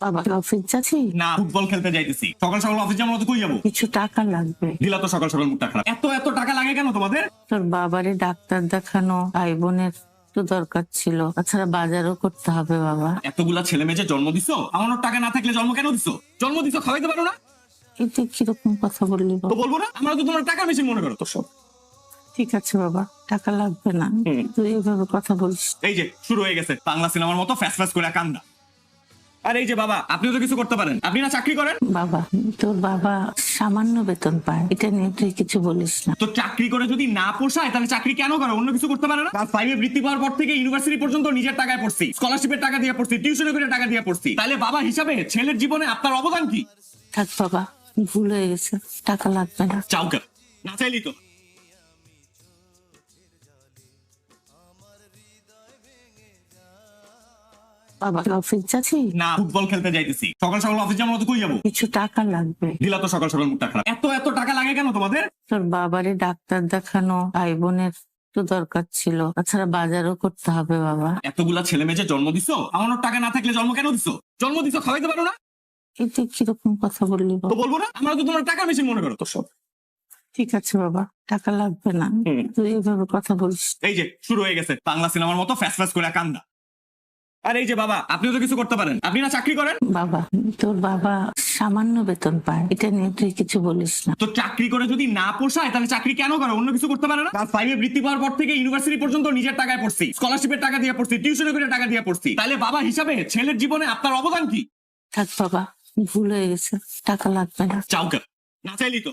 বাবা অফিস যাচ্ছি, না, ফুটবল খেলতে যাইতেছি। সকাল সকাল অফিস যাওয়ার মতো কই যাবো? কিছু টাকা লাগবে। দিলা তো সকাল সকাল মুখটা খারাপ। এত টাকা লাগে কেন তোমাদের? তোর বাবারে ডাক্তার দেখানো, ভাই বোনের তো দরকার ছিল, তাছাড়া বাজারও করতে হবে বাবা। এতগুলা ছেলে মেয়ে যে জন্ম দিছো, আমার টাকা না থাকলে জন্ম কেন দিছো? জন্ম দিছো খাওয়াইতে পারো না? এটা কিরকম কথা বললি তো বাবা? বলবো না? আমরা তো তোমার টাকার মেশিন মনে করো তো সব। ঠিক আছে বাবা, টাকা লাগবে না, তুই এইভাবে কথা বলিস। এই যে শুরু হয়ে গেছে বাংলা সিনেমার মতো ফ্যাস ফ্যাস করে কান্দা। আর এই যে বাবা, আপনিও তো কিছু করতে পারেন, আপনি না চাকরি করেন? বাবা, তোর বাবা সামান্য বেতন পায়, এটা নিয়ে তুই কিছু বলিস না। তো চাকরি করে যদি না পোষায় তাহলে চাকরি কেন করে? অন্য কিছু করতে পারে না? ক্লাস 5 এ বৃত্তি পাওয়ার পর থেকে ইউনিভার্সিটি পর্যন্ত নিজের টাকায় পড়ছি, স্কলারশিপের টাকা দিয়ে পড়ছি, টিউশনে করে টাকা দিয়ে পড়ছি। তাহলে বাবা হিসাবে ছেলের জীবনে আপনার অবদান কি? থাক বাবা, ভুল হয়ে গেছে, টাকা লাগবে না। চাও কেন? না চাইলেই তো। বাবা অফিস যাচ্ছি, না, ফুটবল খেলতে যাইতেছি। সকাল সকাল অফিস যাওয়ার মতো কই যাবো? কিছু টাকা লাগবে। দিলা তো সকাল সকাল মুখটা খারাপ। এত টাকা লাগে কেন তোমাদের? তোর বাবারে ডাক্তার দেখানো, ভাই বোনের তো দরকার ছিল, তাছাড়া বাজারও করতে হবে বাবা। এতগুলা ছেলে মেয়ে যে জন্ম দিছো, আমার টাকা না থাকলে জন্ম কেন দিছো? জন্ম দিছো খাওয়াইতে পারো না? এটা কিরকম কথা বললি তো বাবা? বলবো না? আমরা তো তোমার টাকার মেশিন মনে করো তো সব। ঠিক আছে বাবা, টাকা লাগবে না, তুই এইভাবে কথা বলিস। এই যে শুরু হয়ে গেছে বাংলা সিনেমার মতো ফ্যাস ফ্যাস করে কান্দা। আর এই যে বাবা, আপনিও তো কিছু করতে পারেন, আপনি না চাকরি করেন? বাবা, তোর বাবা সামান্য বেতন পায়, এটা নিয়ে তুই কিছু বলিস না। তো চাকরি করে যদি না পোষায় তাহলে চাকরি কেন করে? অন্য কিছু করতে পারে না? ক্লাস 5 এ বৃত্তি পাওয়ার পর থেকে ইউনিভার্সিটি পর্যন্ত নিজের টাকায় পড়ছি, স্কলারশিপের টাকা দিয়ে পড়ছি, টিউশনে করে টাকা দিয়ে পড়ছি। তাহলে বাবা হিসাবে ছেলের জীবনে আপনার অবদান কি? থাক বাবা, ভুল হয়ে গেছে, টাকা লাগবে না। চাও কেন? না চাইলেই তো।